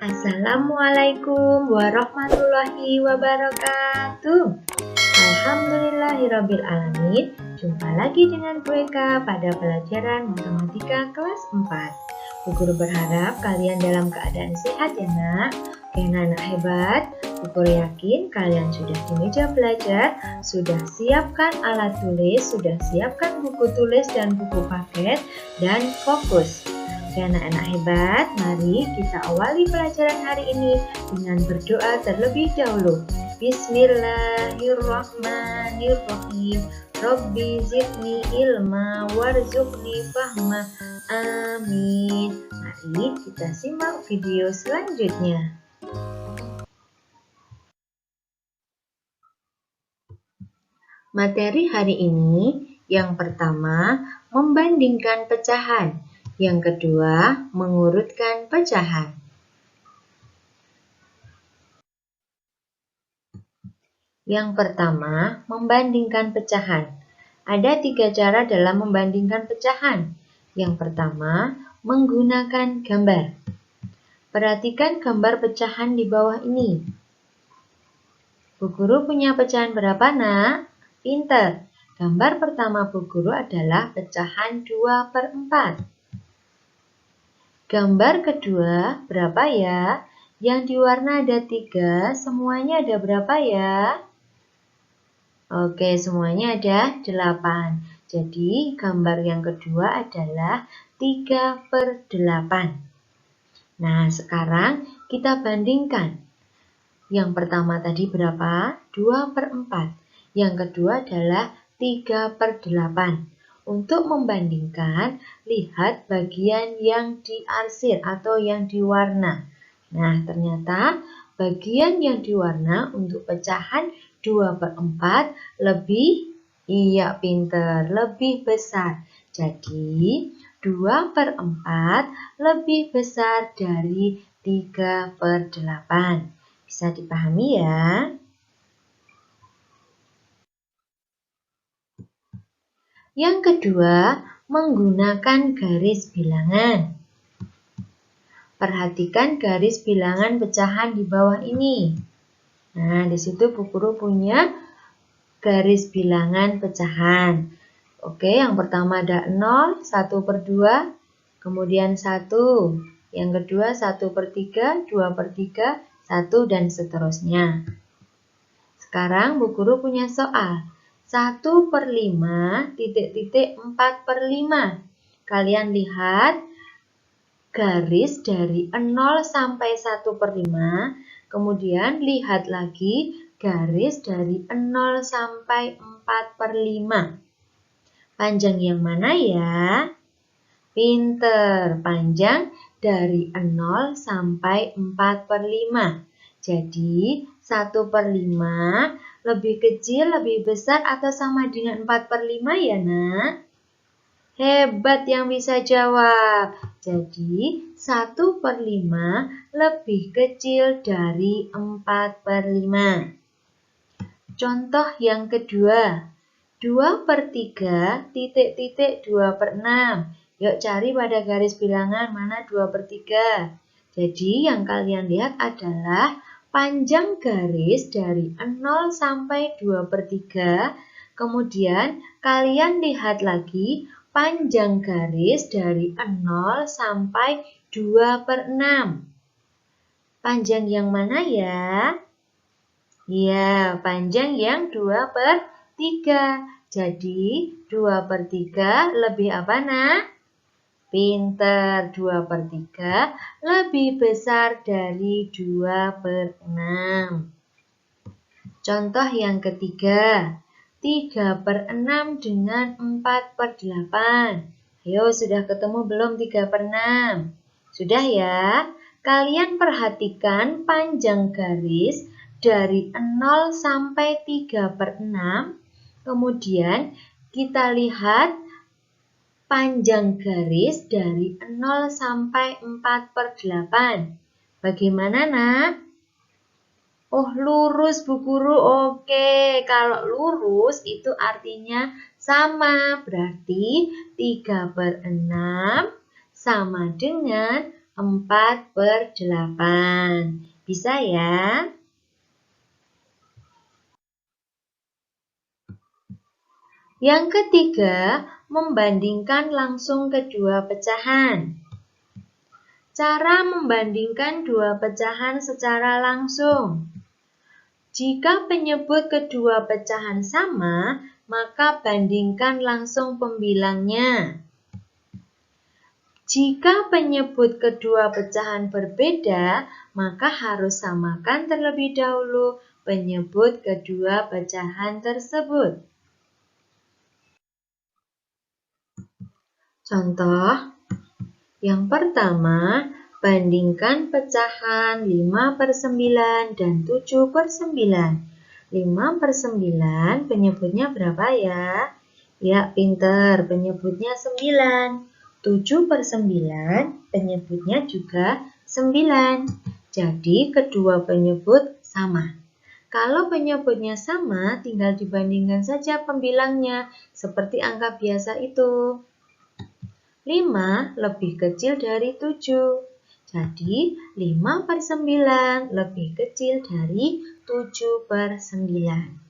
Assalamualaikum warahmatullahi wabarakatuh. Alhamdulillahirrabbilalamin. Jumpa lagi dengan Bu Eka pada pelajaran matematika kelas 4. Bu Guru berharap kalian dalam keadaan sehat ya nak. Oke anak hebat, Bu Guru yakin kalian sudah di meja belajar, sudah siapkan alat tulis, sudah siapkan buku tulis dan buku paket, dan fokus. Anak-anak hebat, mari kita awali pelajaran hari ini dengan berdoa terlebih dahulu. Bismillahirrahmanirrahim. Rabbi zidni ilma warzuqni fahma. Amin. Mari kita simak video selanjutnya. Materi hari ini yang pertama membandingkan pecahan. Yang kedua, mengurutkan pecahan. Yang pertama, membandingkan pecahan. Ada 3 cara dalam membandingkan pecahan. Yang pertama, menggunakan gambar. Perhatikan gambar pecahan di bawah ini. Bu Guru punya pecahan berapa, nak? Pinter. Gambar pertama Bu Guru adalah pecahan 2/4. Gambar kedua berapa ya? Yang di warna ada 3, semuanya ada berapa ya? Oke, semuanya ada 8. Jadi gambar yang kedua adalah 3/8. Nah, sekarang kita bandingkan. Yang pertama tadi berapa? 2/4. Yang kedua adalah 3/8. Untuk membandingkan, lihat bagian yang diarsir atau yang diwarna. Nah, ternyata bagian yang diwarna untuk pecahan 2/4 lebih, pinter, lebih besar. Jadi, 2/4 lebih besar dari 3/8. Bisa dipahami ya? Yang kedua, menggunakan garis bilangan. Perhatikan garis bilangan pecahan di bawah ini. Nah, di situ Bu Guru punya garis bilangan pecahan. Oke, yang pertama ada 0, 1/2, kemudian 1. Yang kedua 1/3, 2/3, 1, dan seterusnya. Sekarang Bu Guru punya soal. 1/5, titik-titik 4/5. Kalian lihat garis dari 0 sampai 1/5. Kemudian lihat lagi garis dari 0 sampai 4/5. Panjang yang mana ya? Pinter, panjang dari 0 sampai 4/5. Jadi 1/5 lebih kecil, lebih besar, atau sama dengan 4/5 ya nak? Hebat yang bisa jawab. Jadi 1/5 lebih kecil dari 4/5. Contoh yang kedua. 2/3, titik-titik 2/6. Yuk cari pada garis bilangan mana 2/3. Jadi yang kalian lihat adalah panjang garis dari 0 sampai 2/3. Kemudian kalian lihat lagi panjang garis dari 0 sampai 2/6. Panjang yang mana ya? Ya, panjang yang 2/3. Jadi 2/3 lebih apa nak? Pinter, 2/3 lebih besar dari 2/6. Contoh yang ketiga, 3/6 dengan 4/8. Ayo, sudah ketemu belum 3/6? Sudah ya? Kalian perhatikan panjang garis dari 0 sampai 3/6. Kemudian kita lihat panjang garis dari 0 sampai 4/8. Bagaimana nak? Oh, lurus Bu Guru. Oke, kalau lurus itu artinya sama. Berarti 3/6 sama dengan 4/8. Bisa ya? Yang ketiga, membandingkan langsung kedua pecahan. Cara membandingkan dua pecahan secara langsung. Jika penyebut kedua pecahan sama, maka bandingkan langsung pembilangnya. Jika penyebut kedua pecahan berbeda, maka harus samakan terlebih dahulu penyebut kedua pecahan tersebut. Contoh, yang pertama, bandingkan pecahan 5/9 dan 7/9. 5/9 penyebutnya berapa ya? Ya, pinter, penyebutnya 9. 7/9 penyebutnya juga 9. Jadi kedua penyebut sama. Kalau penyebutnya sama, tinggal dibandingkan saja pembilangnya, seperti angka biasa itu. 5 lebih kecil dari 7. Jadi 5/9 lebih kecil dari 7/9.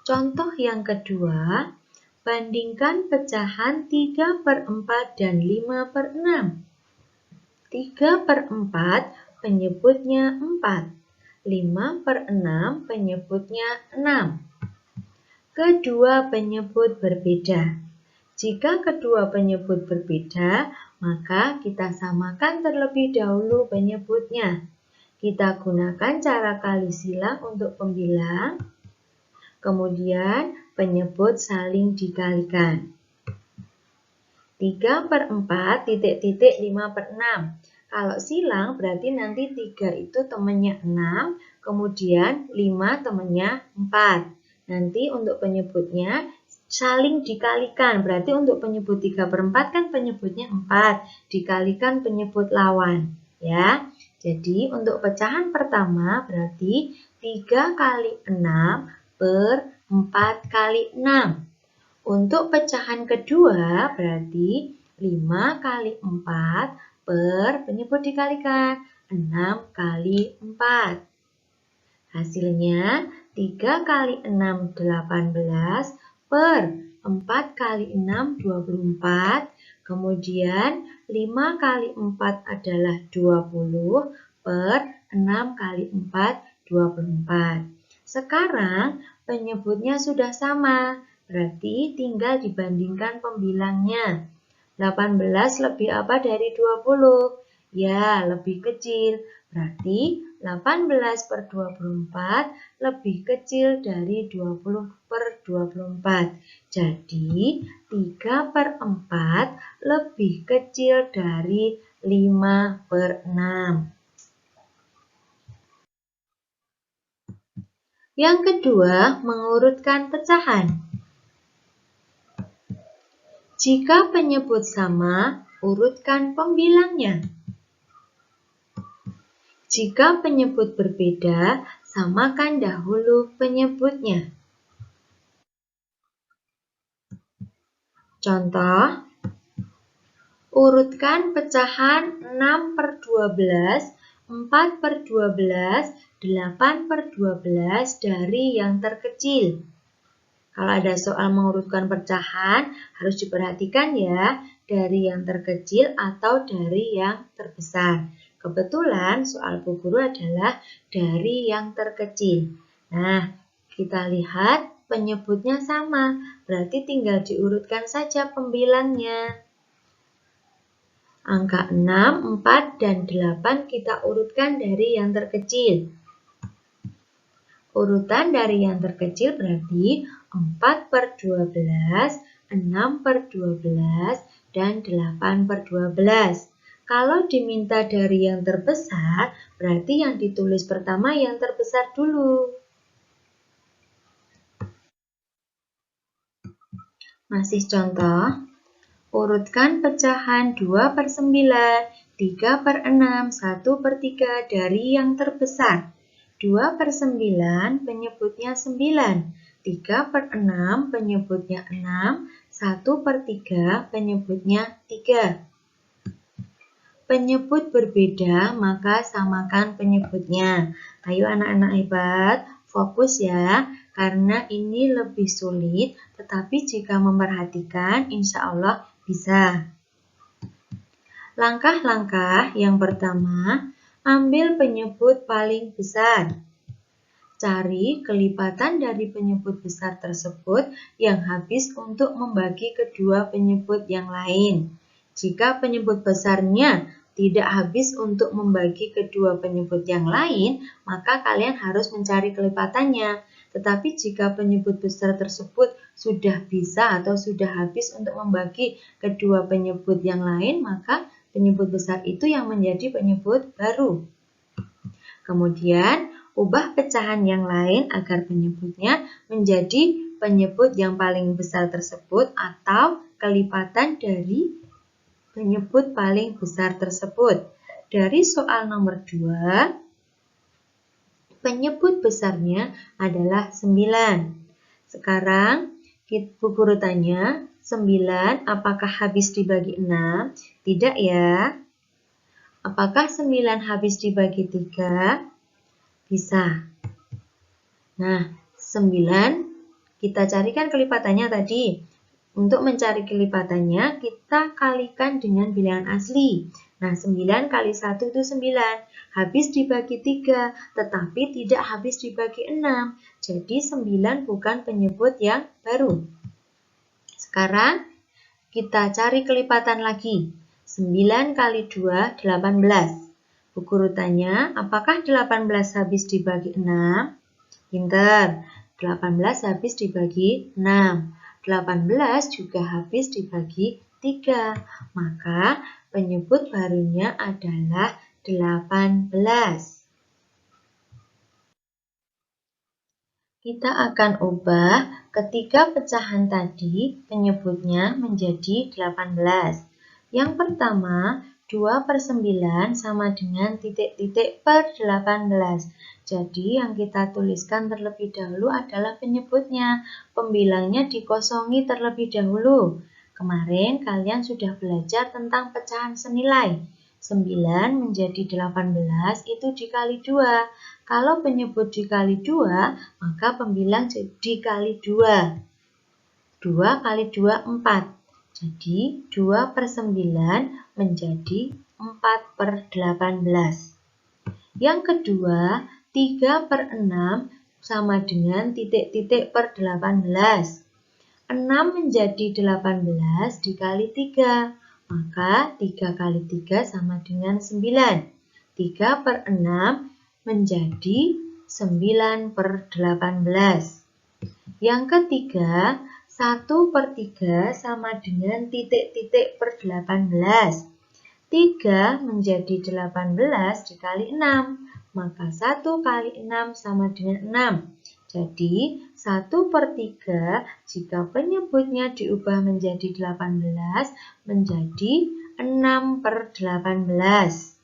Contoh yang kedua, bandingkan pecahan 3/4 dan 5/6. 3/4 penyebutnya 4. 5/6 penyebutnya 6. Kedua penyebut berbeda. Jika kedua penyebut berbeda, maka kita samakan terlebih dahulu penyebutnya. Kita gunakan cara kali silang untuk pembilang. Kemudian penyebut saling dikalikan. 3/4 titik-titik 5/6. Kalau silang berarti nanti 3 itu temannya 6, kemudian 5 temannya 4. Nanti untuk penyebutnya saling dikalikan, berarti untuk penyebut 3/4 kan penyebutnya 4, dikalikan penyebut lawan. Ya, jadi untuk pecahan pertama berarti 3 kali 6 per 4 kali 6. Untuk pecahan kedua berarti 5 kali 4 per penyebut dikalikan 6 kali 4. Hasilnya 3 kali 6 18 per 4 kali 6 24. Kemudian 5 kali 4 adalah 20 per 6 kali 4 24. Sekarang penyebutnya sudah sama, berarti tinggal dibandingkan pembilangnya. 18 lebih apa dari 20? Ya, lebih kecil. Berarti 18/24 lebih kecil dari 20/24. Jadi 3/4 lebih kecil dari 5/6. Yang kedua, mengurutkan pecahan. Jika penyebut sama, urutkan pembilangnya. Jika penyebut berbeda, samakan dahulu penyebutnya. Contoh, urutkan pecahan 6/12, 4/12, 8/12 dari yang terkecil. Kalau ada soal mengurutkan pecahan, harus diperhatikan ya, dari yang terkecil atau dari yang terbesar. Kebetulan soal Bu Guru adalah dari yang terkecil. Nah, kita lihat penyebutnya sama, berarti tinggal diurutkan saja pembilangnya. Angka 6, 4, dan 8 kita urutkan dari yang terkecil. Urutan dari yang terkecil berarti 4/12, 6/12, dan 8/12. Kalau diminta dari yang terbesar, berarti yang ditulis pertama yang terbesar dulu. Masih contoh, urutkan pecahan 2/9, 3/6, 1/3 dari yang terbesar. 2/9 penyebutnya 9, 3/6 penyebutnya 6, 1/3 penyebutnya 3. penyebut berbeda, maka samakan penyebutnya. Ayo anak-anak hebat, fokus ya, karena ini lebih sulit, tetapi jika memperhatikan, insya Allah bisa. Langkah-langkah yang pertama, ambil penyebut paling besar. Cari kelipatan dari penyebut besar tersebut yang habis untuk membagi kedua penyebut yang lain. Jika penyebut besarnya tidak habis untuk membagi kedua penyebut yang lain, maka kalian harus mencari kelipatannya. Tetapi jika penyebut besar tersebut sudah bisa atau sudah habis untuk membagi kedua penyebut yang lain, maka penyebut besar itu yang menjadi penyebut baru. Kemudian, ubah pecahan yang lain agar penyebutnya menjadi penyebut yang paling besar tersebut atau kelipatan dari penyebut paling besar tersebut. Dari soal nomor 2, penyebut besarnya adalah 9. Sekarang, buku urutannya 9 apakah habis dibagi 6? Tidak ya. Apakah 9 habis dibagi 3? Bisa. Nah, 9 kita carikan kelipatannya tadi. Untuk mencari kelipatannya, kita kalikan dengan bilangan asli. Nah, 9 kali 1 itu 9. Habis dibagi 3, tetapi tidak habis dibagi 6. Jadi, 9 bukan penyebut yang baru. Sekarang, kita cari kelipatan lagi. 9 kali 2, 18. Buku urutannya, apakah 18 habis dibagi 6? Pinter, 18 habis dibagi 6. 18 juga habis dibagi 3. Maka penyebut barunya adalah 18. Kita akan ubah ketiga pecahan tadi penyebutnya menjadi 18. Yang pertama, 2/9 sama dengan titik-titik per 18. Jadi yang kita tuliskan terlebih dahulu adalah penyebutnya. Pembilangnya dikosongi terlebih dahulu. Kemarin kalian sudah belajar tentang pecahan senilai. 9 menjadi 18 itu dikali 2. Kalau penyebut dikali 2, maka pembilang dikali 2. 2 kali 2, 4. Jadi 2/9 menjadi 4/18. Yang kedua, 3/6 sama dengan titik-titik per 18. 6 menjadi 18 dikali 3. Maka 3 kali 3 sama dengan 9. 3/6 menjadi 9/18. Yang ketiga, 1/3 sama dengan titik-titik per 18. 3 menjadi 18 dikali 6. Maka 1 kali 6 sama dengan 6. Jadi 1/3 jika penyebutnya diubah menjadi 18 menjadi 6/18.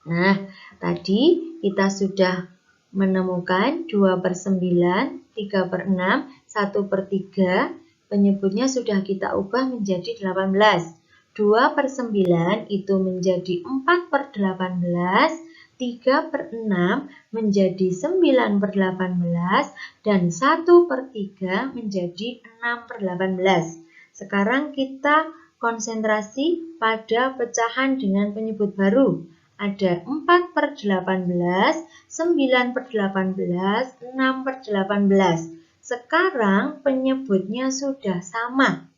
Nah, tadi kita sudah menemukan 2/9, 3/6, 1/3, penyebutnya sudah kita ubah menjadi 18. 2/9 itu menjadi 4/18, 3/6 menjadi 9/18, dan 1/3 menjadi 6/18. Sekarang kita konsentrasi pada pecahan dengan penyebut baru. Ada 4/18, 9/18, 6/18. Sekarang penyebutnya sudah sama.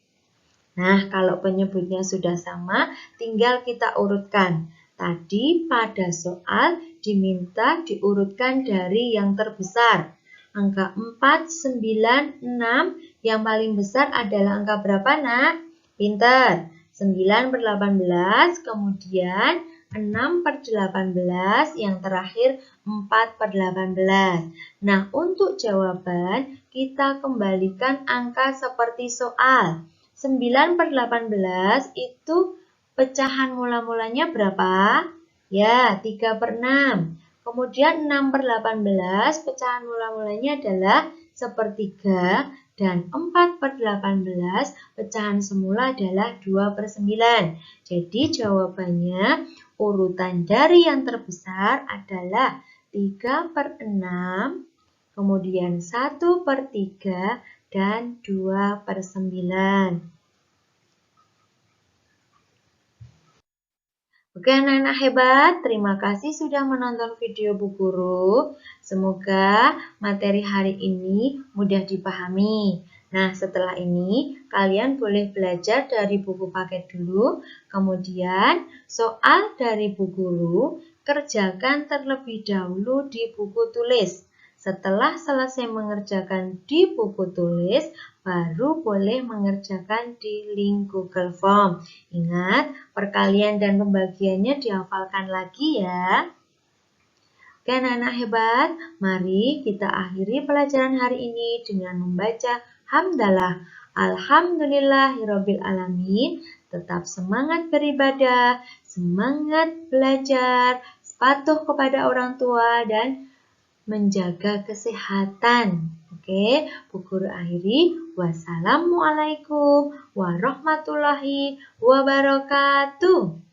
Nah, kalau penyebutnya sudah sama, tinggal kita urutkan. Tadi pada soal diminta diurutkan dari yang terbesar. Angka 4, 9, 6, yang paling besar adalah angka berapa, nak? Pinter. 9/18, kemudian 6/18, yang terakhir 4/18. Nah, untuk jawaban kita kembalikan angka seperti soal. 9/18 itu pecahan mula-mulanya berapa? Ya, 3/6. Kemudian 6/18 pecahan mula-mulanya adalah 1/3. Dan 4/18 pecahan semula adalah 2/9. Jadi jawabannya urutan dari yang terbesar adalah 3/6, kemudian 1/3, dan 2/9. Oke anak-anak hebat, terima kasih sudah menonton video Bu Guru. Semoga materi hari ini mudah dipahami. Nah, setelah ini kalian boleh belajar dari buku paket dulu, kemudian soal dari Bu Guru kerjakan terlebih dahulu di buku tulis. Setelah selesai mengerjakan di buku tulis, baru boleh mengerjakan di link Google Form. Ingat, perkalian dan pembagiannya dihafalkan lagi ya. Oke anak-anak hebat, mari kita akhiri pelajaran hari ini dengan membaca hamdalah. Alhamdulillahirabbil alamin. Tetap semangat beribadah, semangat belajar, patuh kepada orang tua dan menjaga kesehatan. Oke, Bu Guru akhiri. Wassalamualaikum warahmatullahi wabarakatuh.